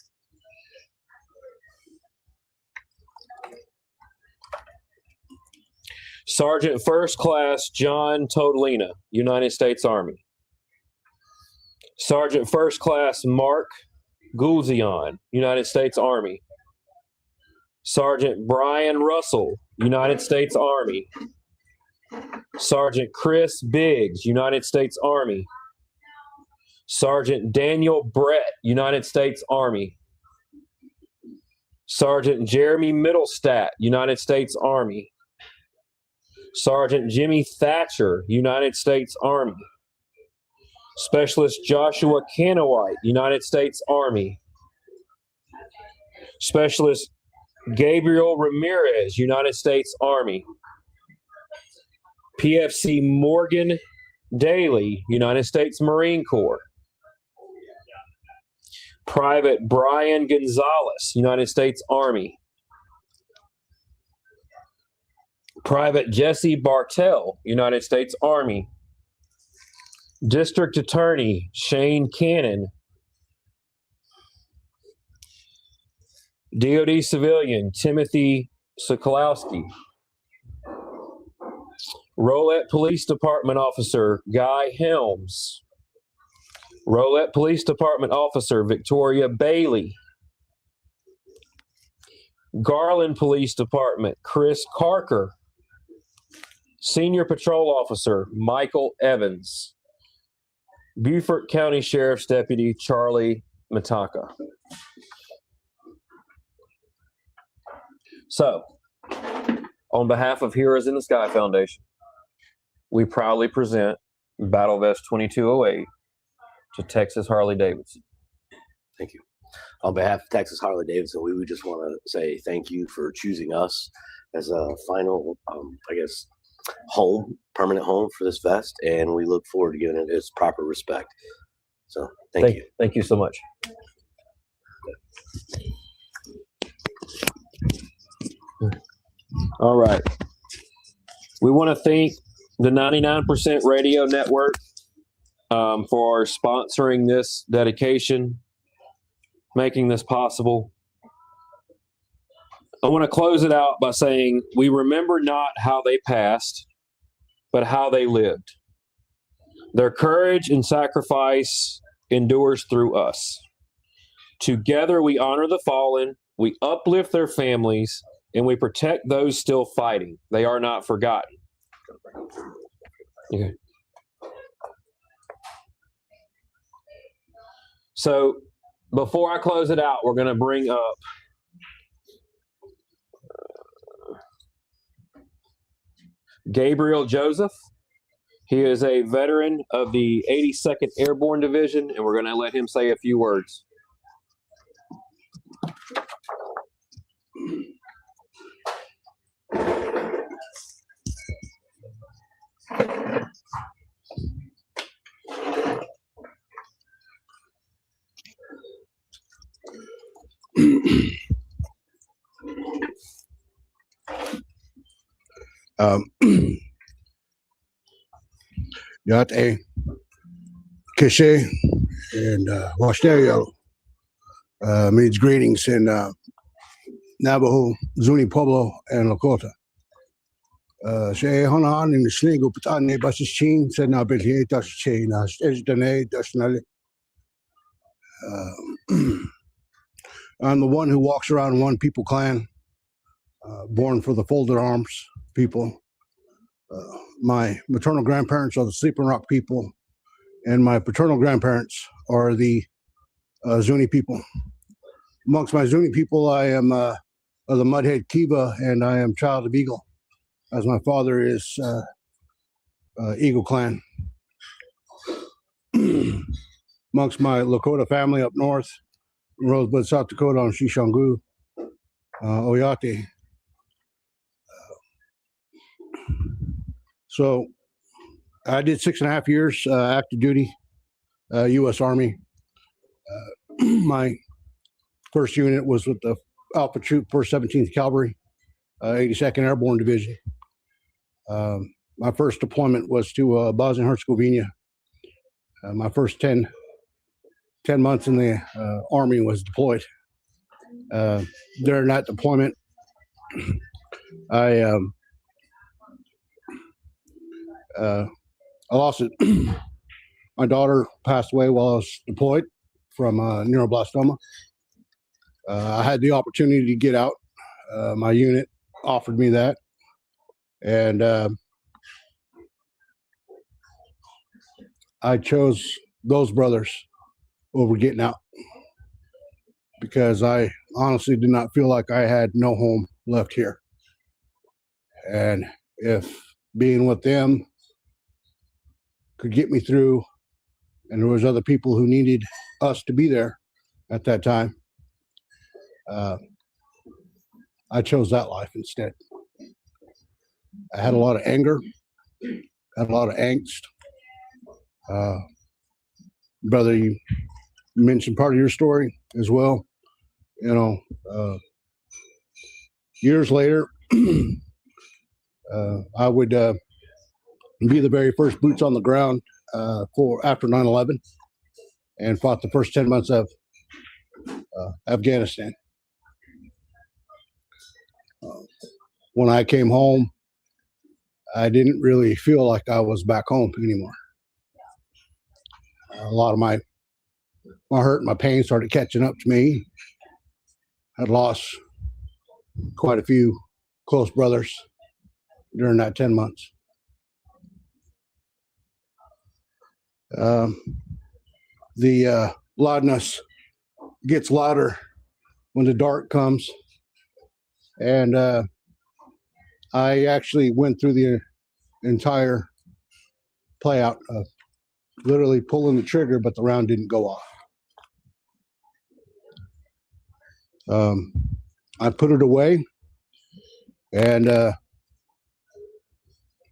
Sergeant First Class John Todolina, United States Army. Sergeant First Class Mark Gulzion, United States Army. Sergeant Brian Russell, United States Army. Sergeant Chris Biggs, United States Army. Sergeant Daniel Brett, United States Army. Sergeant Jeremy Middlestat, United States Army. Sergeant Jimmy Thatcher, United States Army. Specialist Joshua Canawhite, United States Army. Specialist Gabriel Ramirez, United States Army. PFC Morgan Daly, United States Marine Corps. Private Brian Gonzalez, United States Army. Private Jesse Bartell, United States Army. District Attorney Shane Cannon. DoD Civilian Timothy Sokolowski. Rolette Police Department Officer Guy Helms. Rolette Police Department Officer Victoria Bailey. Garland Police Department Chris Carker. Senior Patrol Officer Michael Evans. Beaufort County Sheriff's Deputy Charlie Mataka. So, on behalf of Heroes in the Sky Foundation, we proudly present Battle Vest 2208 to Texas Harley Davidson. Thank you. On behalf of Texas Harley Davidson, we would just want to say thank you for choosing us as a final, permanent home for this vest, and we look forward to giving it its proper respect. So, thank you. Thank you so much. All right. We want to thank the 99% Radio Network for sponsoring this dedication, making this possible. I want to close it out by saying we remember not how they passed, but how they lived. Their courage and sacrifice endures through us. Together we honor the fallen, we uplift their families, and we protect those still fighting. They are not forgotten. Okay. So before I close it out, we're going to bring up Gabriel Joseph. He is a veteran of the 82nd Airborne Division, and we're going to let him say a few words. Yate, Keshe, and Wasterio means greetings in Navajo, Zuni Pueblo, and Lakota. She honan in the slingo patane basis chin said na belhe das chain as dane dasnale. I'm the one who walks around One People Clan, born for the Folded Arms people. My maternal grandparents are the Sleeping Rock people, and my paternal grandparents are the Zuni people. Amongst my Zuni people, I am of the Mudhead Kiva, and I am child of Eagle, as my father is Eagle Clan. Amongst my Lakota family up north, Rosebud, South Dakota, on Shishangu, Oyate. So I did 6.5 years active duty, U.S. Army. My first unit was with the Alpha Troop 1st 17th Cavalry, 82nd Airborne Division. My first deployment was to Bosnia-Herzegovina. My first 10 months in the Army was deployed. During that deployment, I lost it. My daughter passed away while I was deployed from neuroblastoma. I had the opportunity to get out. My unit offered me that. And I chose those brothers over getting out because I honestly did not feel like I had no home left here. And if being with them could get me through, and there was other people who needed us to be there at that time, I chose that life instead. I had a lot of anger, had a lot of angst. Brother, you mentioned part of your story as well. You know, years later, I would be the very first boots on the ground for after 9/11, and fought the first 10 months of Afghanistan. When I came home, I didn't really feel like I was back home anymore. A lot of my hurt and my pain started catching up to me. I'd lost quite a few close brothers during that 10 months. The loudness gets louder when the dark comes, And I actually went through the entire play out, literally pulling the trigger, but the round didn't go off. I put it away and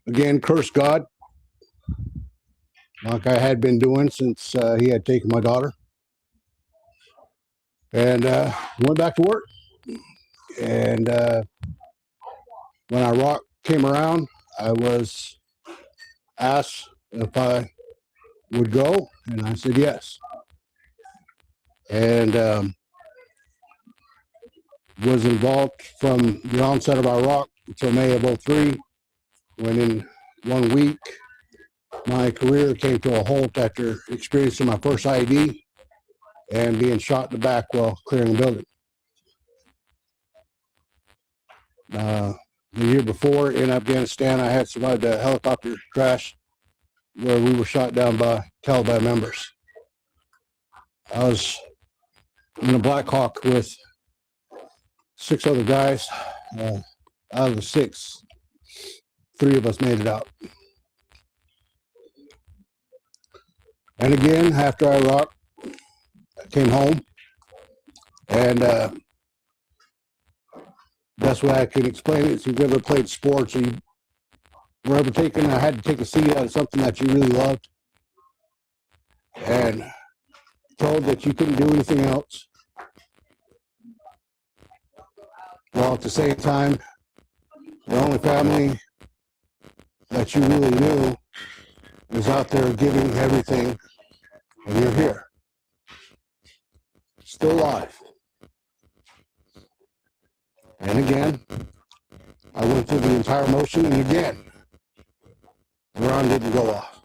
again, curse God, like I had been doing since he had taken my daughter. And went back to work. And when Iraq came around, I was asked if I would go, and I said yes. And was involved from the onset of Iraq until May of 03, when in 1 week my career came to a halt after experiencing my first IED and being shot in the back while clearing a building. The year before in Afghanistan, I had survived a helicopter crash where we were shot down by Taliban members. I was in a Black Hawk with 6 other guys. Out of the 6, 3 of us made it out. And again, after Iraq, I came home, and best way I can explain it is, if you've ever played sports or you were ever I had to take a seat out of something that you really loved, and told that you couldn't do anything else, while at the same time, the only family that you really knew is out there giving everything, and you're here, still alive. And again, I went through the entire motion, and again, the round didn't go off.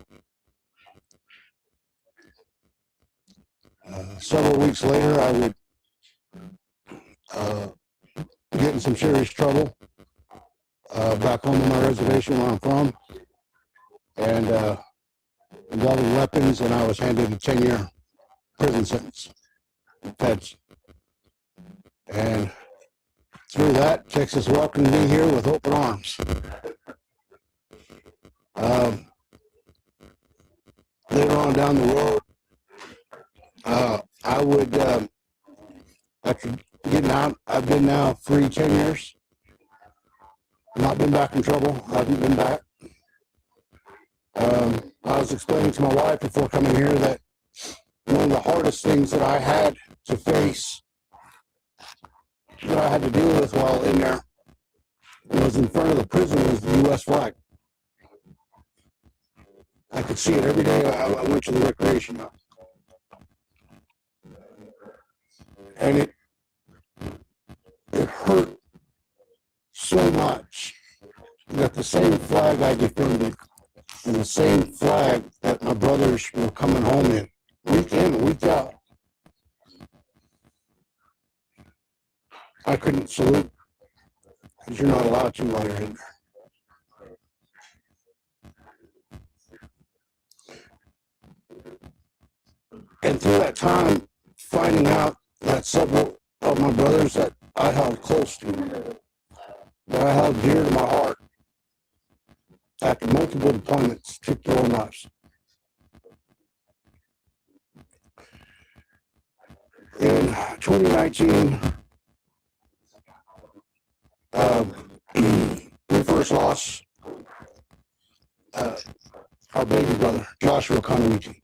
Several weeks later, I would get in some serious trouble back home on my reservation where I'm from, and involving weapons, and I was handed a 10-year prison sentence. Feds. And through that, Texas welcomed me here with open arms. Later on down the road, I would, after getting out, I've been now free 10 years. Not been back in trouble. I haven't been back. I was explaining to my wife before coming here that one of the hardest things that I had to face, that I had to deal with while in there, was in front of the prison was the U.S. flag. I could see it every day I went to the recreation house. And it hurt so much that the same flag I defended and the same flag that my brothers were coming home in, week in, week out, I couldn't salute, because you're not allowed to while you're in there. And through that time, finding out that several of my brothers that I held close to, that I held dear to my heart, after multiple deployments, took their own lives. In 2019, we first lost our baby brother, Joshua Konowicki.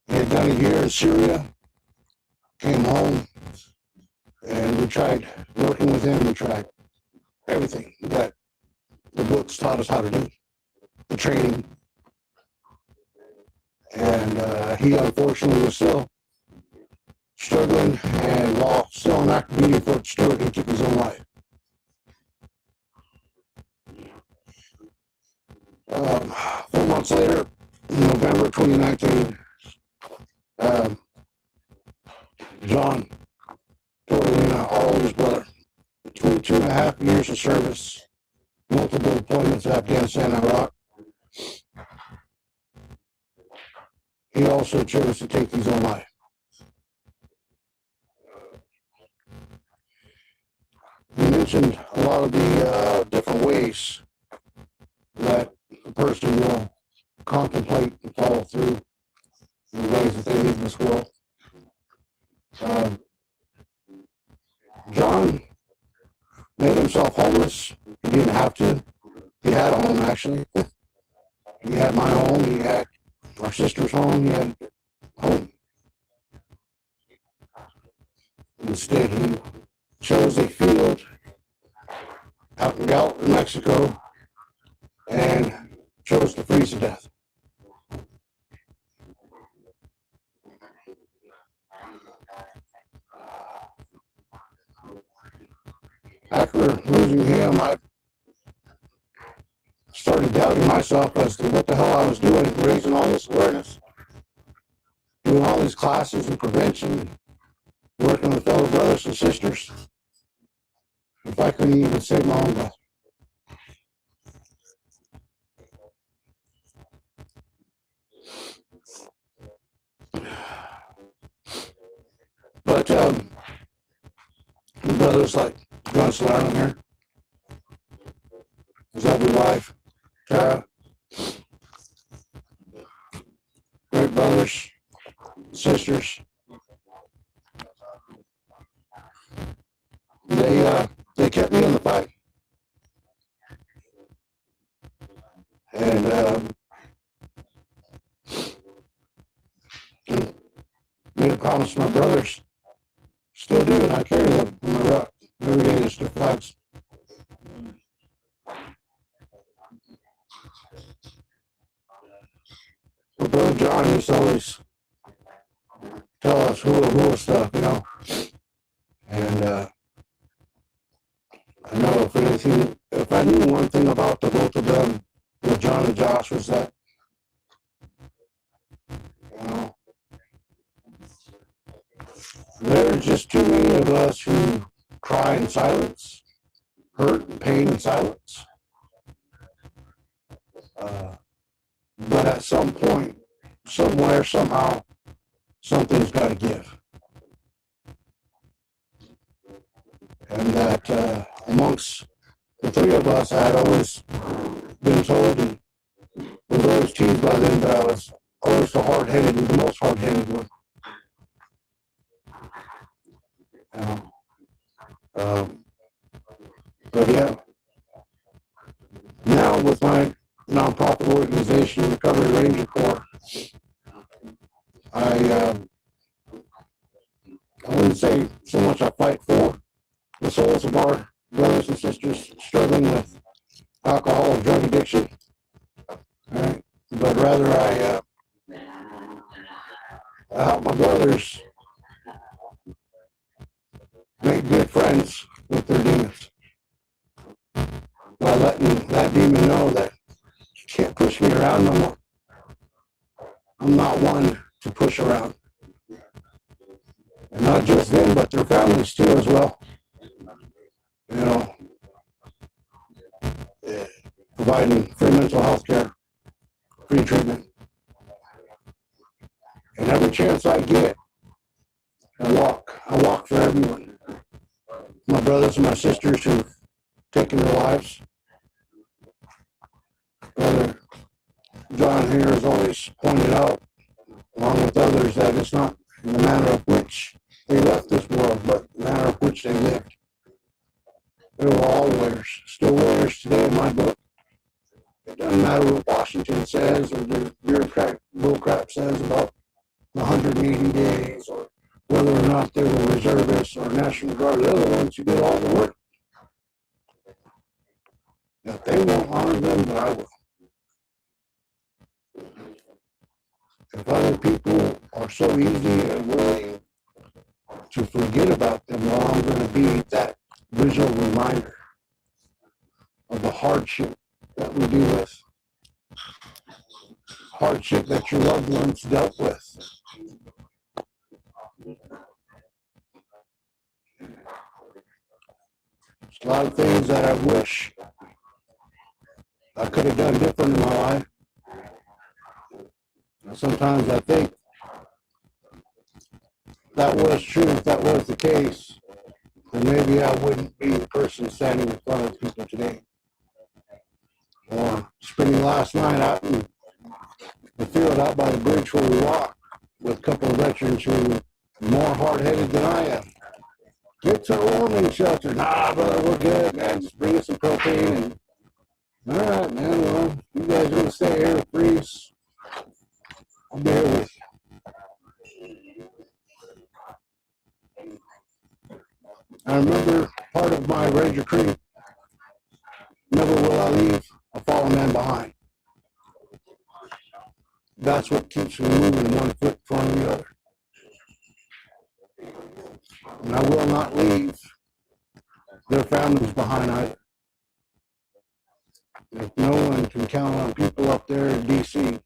He had done a year in Syria, came home, and we tried working with him. We tried everything that the books taught us how to do, the training. And he unfortunately was still struggling, and while still in active duty at Fort Stewart, he took his own life. 4 months later, in November 2019, John Tortolina, our oldest brother, 22.5 years of service, multiple deployments to Afghanistan and Iraq. He also chose to take his own life. You mentioned a lot of the different ways that a person will contemplate and follow through in the ways that they live in this world. John made himself homeless. He didn't have to. He had a home, actually. He had my home. He had our sister's home. He had a home. Instead, he chose a field out in Gallup, New Mexico, and chose to freeze to death. After losing him, I started doubting myself as to what the hell I was doing, raising all this awareness, doing all these classes in prevention, working with fellow brothers and sisters, if I couldn't even save my own breath. But brothers like John Salerno here, his lovely wife, Tara, great brothers, sisters, they kept me in the fight. And made a promise to my brothers. Still do, and I carry them in my rock every day. There's their flags. But Brother John used to always tell us hula stuff, you know. And I know if I knew one thing about the both of them, with John and Josh, was that, you know, there are just too many of us who cry in silence, hurt and pain in silence. But at some point, somewhere, somehow, something's got to give. And that amongst the three of us, I had always been told and was always teased by them that I was always the hard-headed, the most hard-headed one. But yeah, now with my nonprofit organization, Recovery Ranger Corps, I wouldn't say so much I fight for the souls of our brothers and sisters struggling with alcohol or drug addiction, right? But rather I help my brothers make good friends with their demons by letting that demon know that you can't push me around no more. I'm not one to push around. And not just them, but their families too as well. You know, providing free mental health care, free treatment. And every chance I get, I walk for everyone. My brothers and my sisters who've taken their lives. Brother John here has always pointed out, along with others, that it's not in the manner of which they left this world, but the manner of which they lived. They were all warriors, still warriors today in my book. It doesn't matter what Washington says or the bureaucrat bullcrap says about the 180 days or whether or not they were reservists or National Guard. They're the ones who did all the work. If they won't honor them, then I will. If other people are so easy and willing to forget about them, well, I'm going to be that visual reminder of the hardship that we deal with. Hardship that your loved ones dealt with. There's a lot of things that I wish I could have done different in my life. And sometimes I think that was true, if that was the case, then maybe I wouldn't be the person standing in front of people today. Or spending last night out in the field out by the bridge where we walk with a couple of veterans who are more hard-headed than I am. Get to a warming shelter. Nah, brother, we're good, man. Just bring us some propane. And all right, man. Well, you guys are gonna stay here and freeze. I'll be here with you. I remember part of my Ranger Creed. Never will I leave a fallen man behind. That's what keeps me moving one foot in front of the other. And I will not leave their families behind either. If no one can count on people up there in DC,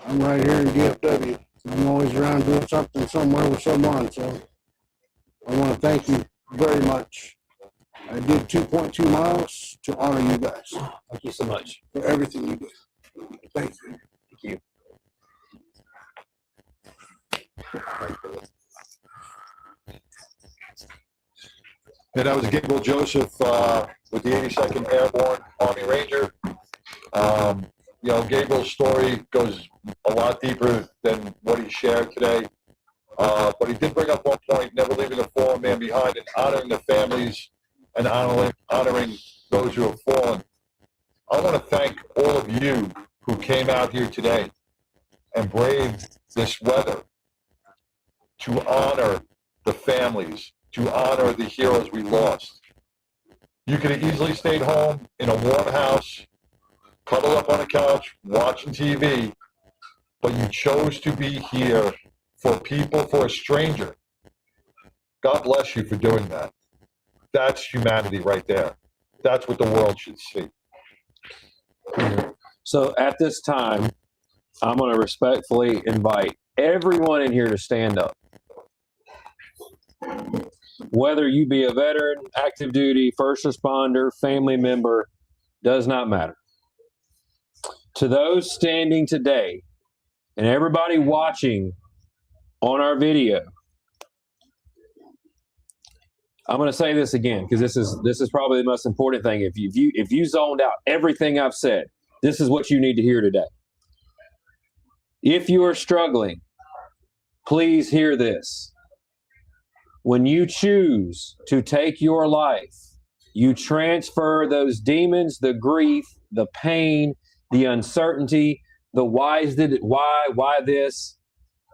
I'm right here in DFW. I'm always around doing something somewhere with someone. So I want to thank you very much. I did 2.2 miles to honor you guys Thank you so much. for everything you did. Thank you. Thank you. And that was Gabriel Joseph with the 82nd Airborne Army Ranger. You know, Gabriel's story goes a lot deeper than what he shared today. But he did bring up one point, never leaving a fallen man behind and honoring the families and honoring those who have fallen. I want to thank all of you who came out here today and braved this weather to honor the families, to honor the heroes we lost. You could have easily stayed home in a warm house, cuddled up on a couch, watching TV, but you chose to be here for people, for a stranger. God bless you for doing that. That's humanity right there. That's what the world should see. So at this time, I'm going to respectfully invite everyone in here to stand up. Whether you be a veteran, active duty, first responder, family member, does not matter. To those standing today and everybody watching on our video, I'm going to say this again because this is probably the most important thing. If you zoned out everything I've said, this is what you need to hear today. If you are struggling, please hear this. When you choose to take your life, you transfer those demons, the grief, the pain, the uncertainty, the why this,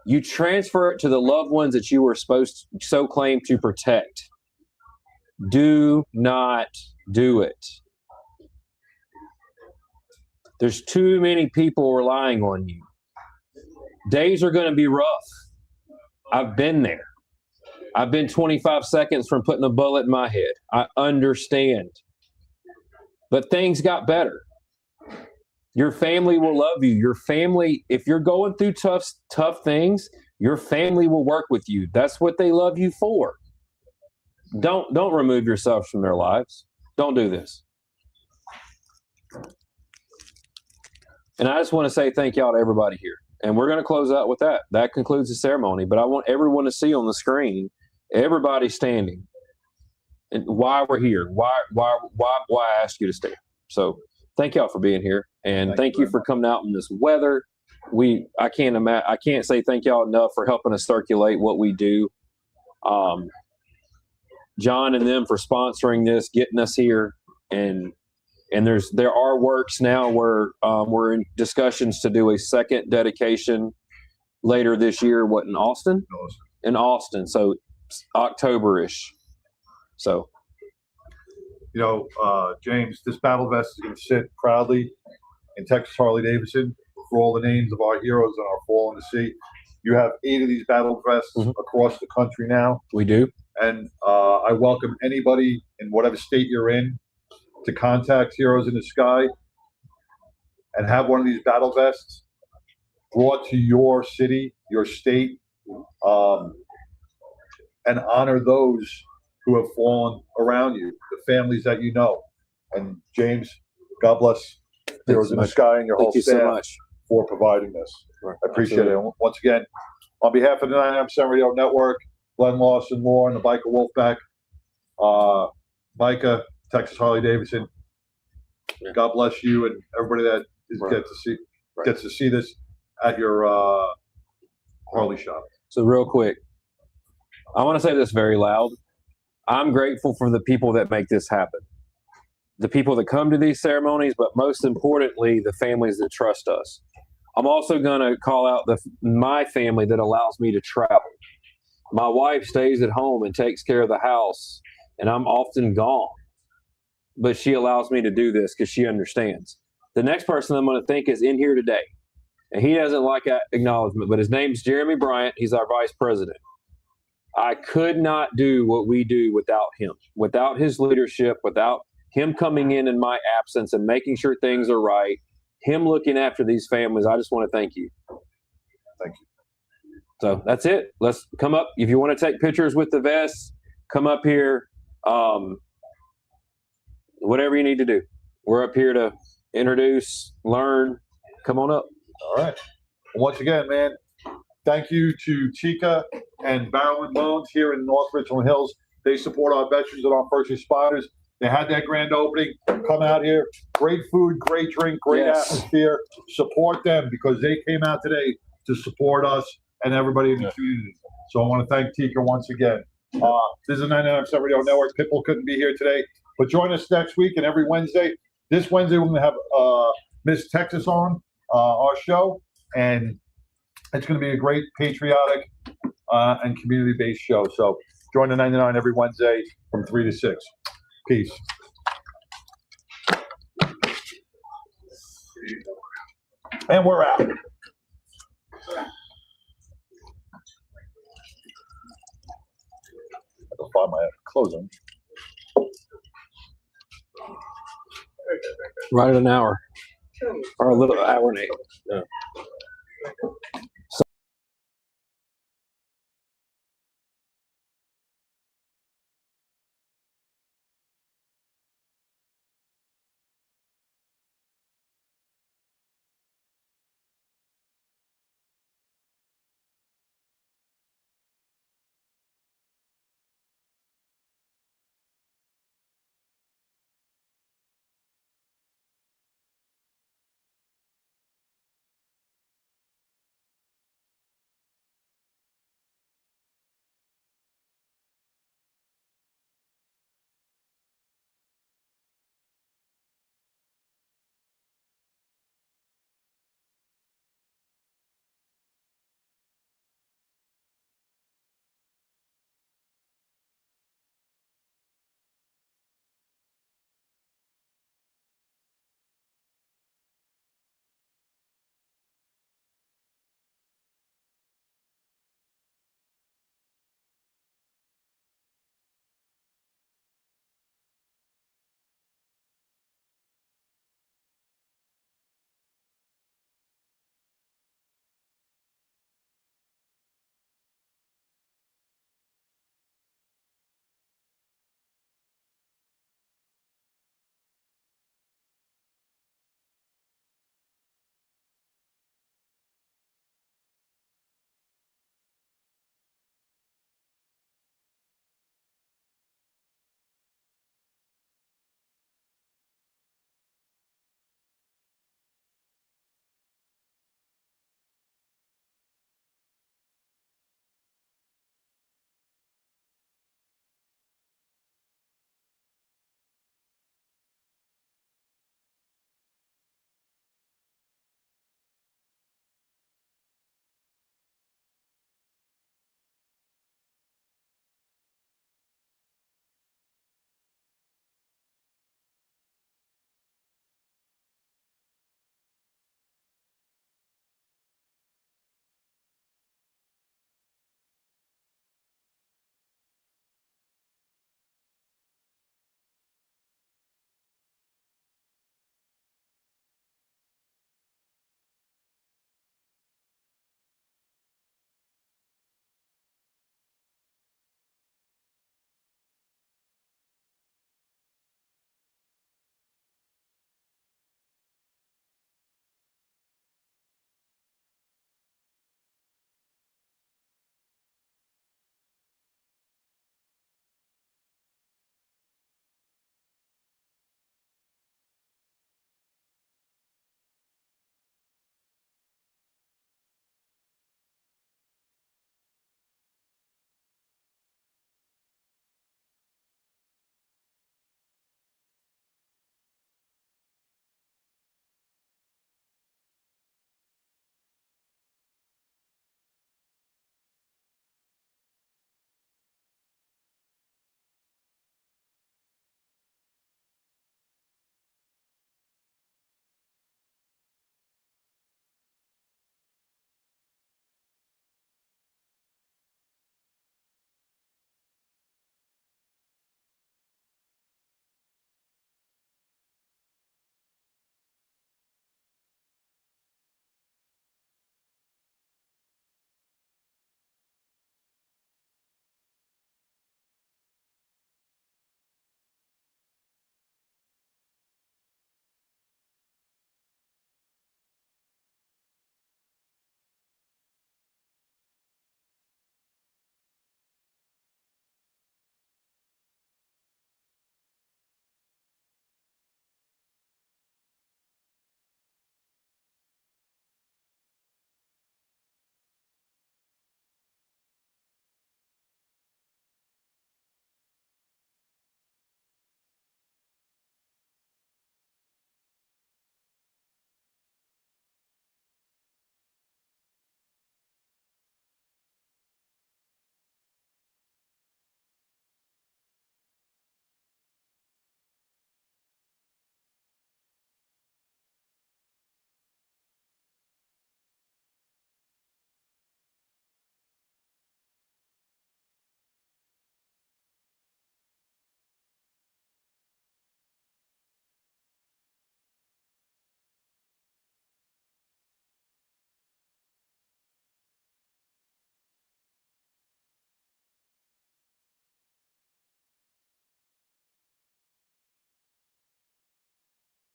you transfer it to the loved ones that you were supposed to so claim to protect. Do not do it. There's too many people relying on you. Days are going to be rough. I've been there. I've been 25 seconds from putting a bullet in my head. I understand. But things got better. Your family will love you. Your family, if you're going through tough things, your family will work with you. That's what they love you for. Don't remove yourselves from their lives. Don't do this. And I just want to say thank y'all to everybody here. And we're going to close out with that. That concludes the ceremony. But I want everyone to see on the screen, everybody standing, and why we're here. Why I asked you to stay. So thank y'all for being here, and thank you for coming out in this weather. I can't say thank y'all enough for helping us circulate what we do. John and them for sponsoring this, getting us here, and there are works now where we're in discussions to do a second dedication later this year. What, in Austin? In Austin, so October-ish. So, You know, James, this battle vest is going to sit proudly in Texas Harley-Davidson for all the names of our heroes that are fallen to sea. You have 8 of these battle vests across the country now. we do. And I welcome anybody in whatever state you're in to contact Heroes in the Sky and have one of these battle vests brought to your city, your state, and honor those who have fallen around you, the families that you know. And James, God bless Heroes in the Sky and your whole Thank you staff so much for providing this. I appreciate it. And once again, on behalf of the 9am 7 Radio Network, Glenn Lawson Law and the Biker Wolfpack, Micah, Texas Harley Davidson. Yeah. God bless you and everybody that Right. gets to see this at your Harley shop. So real quick, I want to say this very loud. I'm grateful for the people that make this happen. The people that come to these ceremonies, but most importantly, the families that trust us. I'm also going to call out my family that allows me to travel. My wife stays at home and takes care of the house, and I'm often gone. But she allows me to do this because she understands. The next person I'm going to think is in here today. And he doesn't like acknowledgement, but his name's Jeremy Bryant. He's our vice president. I could not do what we do without him, without his leadership, without him coming in my absence and making sure things are right, him looking after these families. I just want to thank you. Thank you. So that's it. Let's come up. If you want to take pictures with the vests, come up here. Whatever you need to do. We're up here to introduce, learn. Come on up. All right. Once again, man, thank you to Chica and Barrel and Bones here in North Richland Hills. They support our veterans and our first responders. They had that grand opening. Come out here. Great food, great drink, great atmosphere. Support them because they came out today to support us and everybody in the community. So I want to thank Tika once again. This is a 99% Radio Network. Pitbull couldn't be here today, but join us next week and every Wednesday. This Wednesday, we're going to have Miss Texas on our show, and it's going to be a great patriotic and community-based show. So join the 99 every Wednesday from 3 to 6. Peace. And we're out. I'll find my closing. Right at an hour. Or a little hour and 8. Yeah.